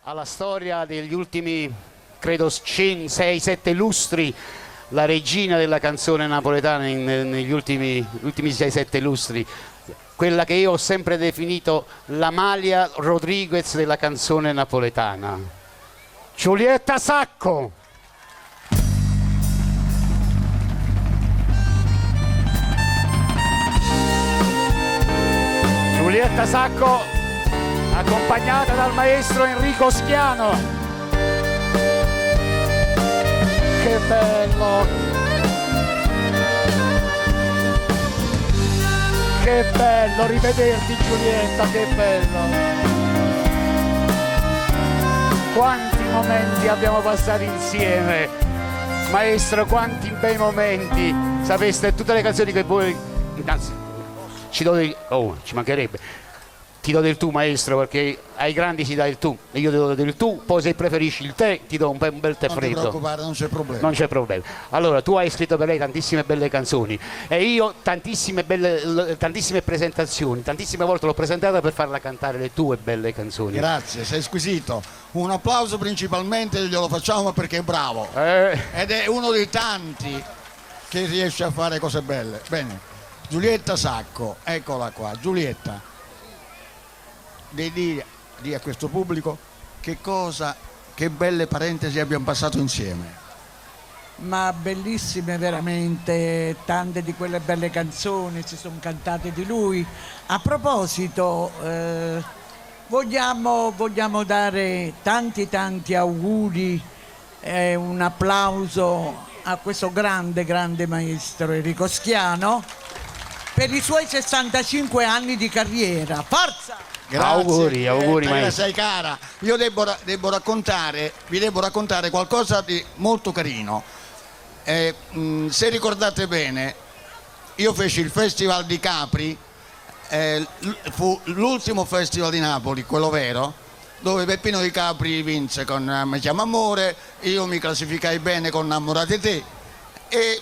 alla storia degli ultimi, credo, 6, 7 lustri, la regina della canzone napoletana negli ultimi 6, 7 lustri, quella che io ho sempre definito l'Amalia Rodriguez della canzone napoletana, Giulietta Sacco. Giulietta Sacco, accompagnata dal maestro Enrico Schiano. Che bello! Che bello rivederti, Giulietta, che bello! Quanti momenti abbiamo passato insieme, maestro, quanti bei momenti. Sapeste tutte le canzoni che voi... Anzi, ci mancherebbe. Ti do del tu, maestro, perché ai grandi si dà il tu e io ti do del tu, poi se preferisci il tè ti do un bel tè freddo. Non ti preoccupare, non c'è problema. Non c'è problema. Allora, tu hai scritto per lei tantissime belle canzoni e io tantissime presentazioni, tantissime volte l'ho presentata per farla cantare le tue belle canzoni. Grazie, sei squisito. Un applauso principalmente glielo facciamo perché è bravo. Ed è uno dei tanti che riesce a fare cose belle. Bene, Giulietta Sacco, eccola qua. Giulietta, devi dire a questo pubblico che belle parentesi abbiamo passato insieme. Ma bellissime veramente, tante di quelle belle canzoni si sono cantate di lui. A proposito, vogliamo dare tanti auguri e un applauso a questo grande maestro Enrico Schiano per i suoi 65 anni di carriera. Forza! Grazie, auguri maestro. Sei cara. Io vi devo raccontare qualcosa di molto carino. Se ricordate bene, io feci il Festival di Capri, fu l'ultimo festival di Napoli, quello vero, dove Peppino Di Capri vinse con Mi chiama Amore, io mi classificai bene con Innamorate te, e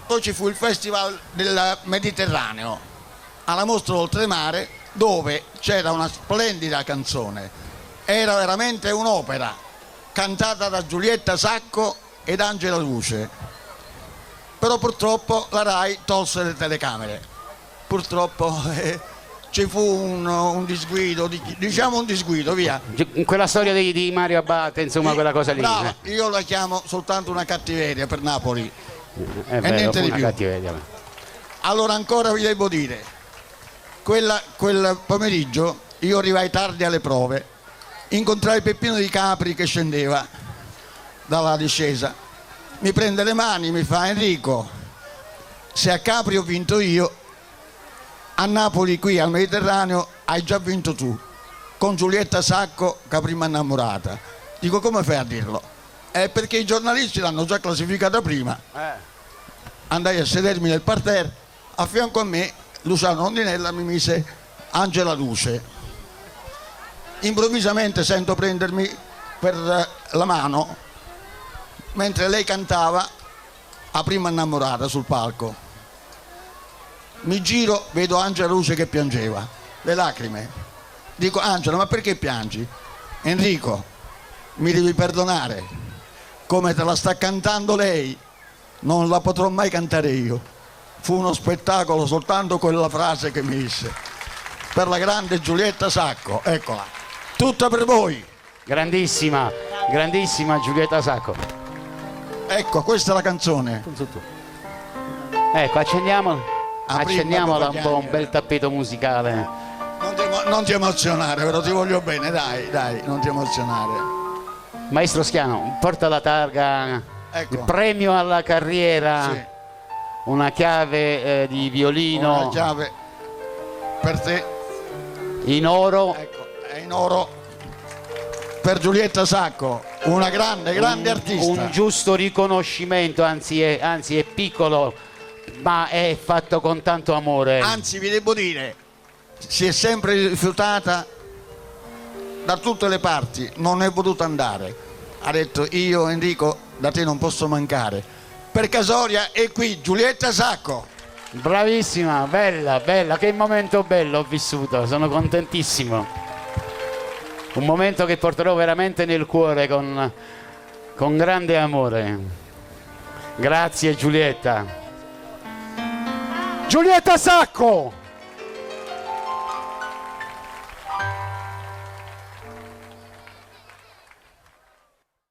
poi ci fu il Festival del Mediterraneo alla Mostra Oltremare, dove c'era una splendida canzone, era veramente un'opera cantata da Giulietta Sacco ed Angela Luce, però purtroppo la RAI tolse le telecamere, purtroppo ci fu un disguido, diciamo un disguido, via. In quella storia di Mario Abate, insomma, quella cosa lì. Brava, io la chiamo soltanto una cattiveria per Napoli, è e vero, niente di una più. cattiveria. Allora ancora vi devo dire, quel pomeriggio io arrivai tardi alle prove, incontrai Peppino Di Capri che scendeva dalla discesa, mi prende le mani, mi fa: Enrico, se a Capri ho vinto io, a Napoli qui al Mediterraneo hai già vinto tu, con Giulietta Sacco che prima innamorata. Dico: come fai a dirlo? Perché i giornalisti l'hanno già classificata prima. Andai a sedermi nel parterre, a fianco a me Luciano Rondinella mi mise Angela Luce. Improvvisamente sento prendermi per la mano mentre lei cantava a prima innamorata sul palco. Mi giro, vedo Angela Luce che piangeva, le lacrime. Dico: Angela, ma perché piangi? Enrico, mi devi perdonare, come te la sta cantando lei non la potrò mai cantare io. Fu uno spettacolo soltanto quella frase che mi disse. Per la grande Giulietta Sacco, eccola, tutta per voi. Grandissima Giulietta Sacco. Ecco, questa è la canzone. Ecco, accendiamola un po', un bel tappeto musicale. Non ti emozionare, però ti voglio bene, dai, non ti emozionare. Maestro Schiano, porta la targa, ecco. Il premio alla carriera, Sì. Una chiave di violino. Una chiave per te. In oro. Ecco, è in oro per Giulietta Sacco, una grande artista. Un giusto riconoscimento, anzi è piccolo, ma è fatto con tanto amore. Anzi, vi devo dire, si è sempre rifiutata da tutte le parti, non è voluta andare. Ha detto: io Enrico da te non posso mancare. Per Casoria è qui Giulietta Sacco. Bravissima, bella, che momento bello ho vissuto, sono contentissimo. Un momento che porterò veramente nel cuore con grande amore. Grazie Giulietta. Giulietta Sacco!